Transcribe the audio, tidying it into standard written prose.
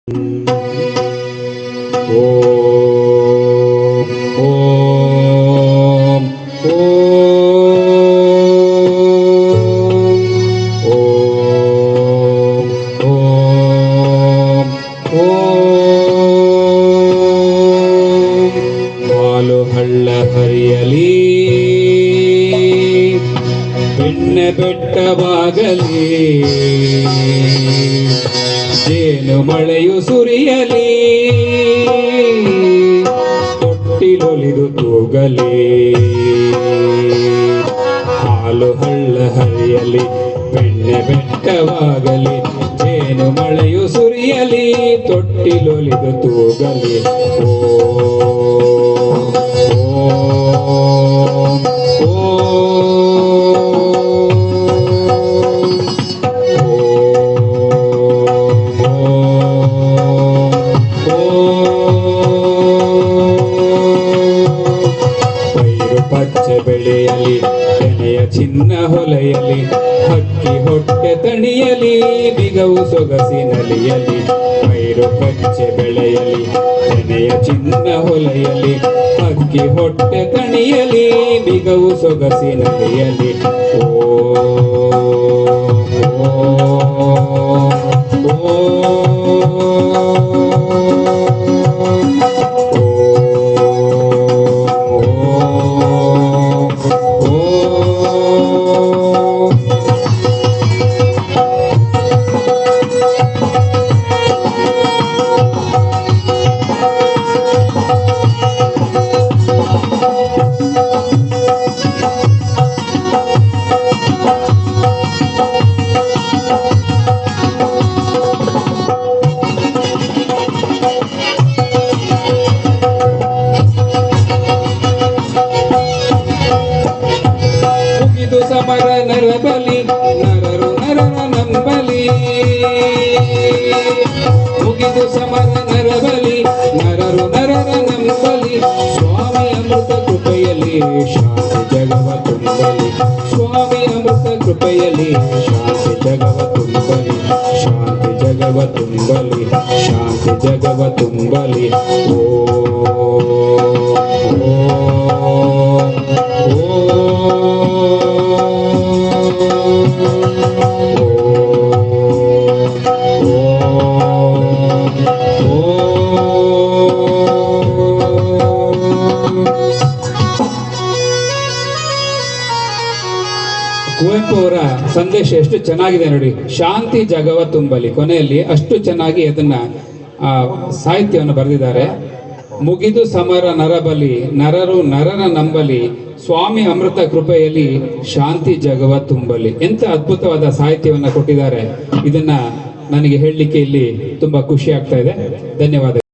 ಹಾಲು ಹಳ್ಳ ಹರಿಯಲಿ, ಬೆಣ್ಣೆ ಬೆಟ್ಟವಾಗಲಿ, ಜೇನು ಮಳೆಯು ಸುರಿಯಲಿ, ತೊಟ್ಟಿಲೊಲಿದು ತೂಗಲಿ. ಹಾಲು ಹಳ್ಳ ಹರಿಯಲಿ, ಬೆಣ್ಣೆ ಬೆಟ್ಟವಾಗಲಿ, ಜೇನು ಮಳೆಯು ಸುರಿಯಲಿ, ತೊಟ್ಟಿಲೊಲಿದು ತೂಗಲಿ. ಪೈರು ಪಚ್ಚೆ ಬೆಳೆಯಲಿ, ತೆನೆಯ ಚಿನ್ನ ಹೊಲೆಯಲಿ, ಹಕ್ಕಿ ಹೊಟ್ಟೆ ತಣಿಯಲಿ, ಬಿಗವು ಸೊಗಸಿನಲಿಯಲಿ. ಪೈರು ಪಚ್ಚೆ ಬೆಳೆಯಲಿ, ತೆನೆಯ ಚಿನ್ನ ಹೊಲೆಯಲಿ, ಹಕ್ಕಿ ಹೊಟ್ಟೆ ತಣಿಯಲಿ, ಬಿಗವು ಸೊಗಸಿನಲಿಯಲಿ. ಸಮರ ನರಬಲಿ, ನರರು ನರರ ನಂಬಲಿ. ಮುಗಿದು ಸಮರ ನರಬಲಿ, ನರರು ನರರ ನಂಬಲಿ. ಸ್ವಾಮಿ ಅಮೃತ ಕೃಪೆಯಲ್ಲಿ ಶಾಂತಿ ಜಗವ ತುಂಬಲಿ. ಸ್ವಾಮಿ ಅಮೃತ ಕೃಪೆಯಲ್ಲಿ ಶಾಂತಿ ಜಗವ ತುಂಬಲಿ. ಶಾಂತಿ ಜಗವ ತುಂಬಲಿ, ಶಾಂತಿ ಜಗವ ತುಂಬಲಿ. ಕುವೆಂಪು ಅವರ ಸಂದೇಶ ಎಷ್ಟು ಚೆನ್ನಾಗಿದೆ ನೋಡಿ. ಶಾಂತಿ ಜಗವ ತುಂಬಲಿ, ಕೊನೆಯಲ್ಲಿ ಅಷ್ಟು ಚೆನ್ನಾಗಿ ಅದನ್ನ ಸಾಹಿತ್ಯವನ್ನು ಬರೆದಿದ್ದಾರೆ. ಮುಗಿದು ಸಮರ ನರಬಲಿ, ನರರು ನರರ ನಂಬಲಿ, ಸ್ವಾಮಿ ಅಮೃತ ಕೃಪೆಯಲ್ಲಿ ಶಾಂತಿ ಜಗವ ತುಂಬಲಿ. ಎಂತ ಅದ್ಭುತವಾದ ಸಾಹಿತ್ಯವನ್ನು ಕೊಟ್ಟಿದ್ದಾರೆ. ಇದನ್ನ ನನಗೆ ಹೇಳಲಿಕ್ಕೆ ಇಲ್ಲಿ ತುಂಬಾ ಖುಷಿ ಆಗ್ತಾ ಇದೆ. ಧನ್ಯವಾದ.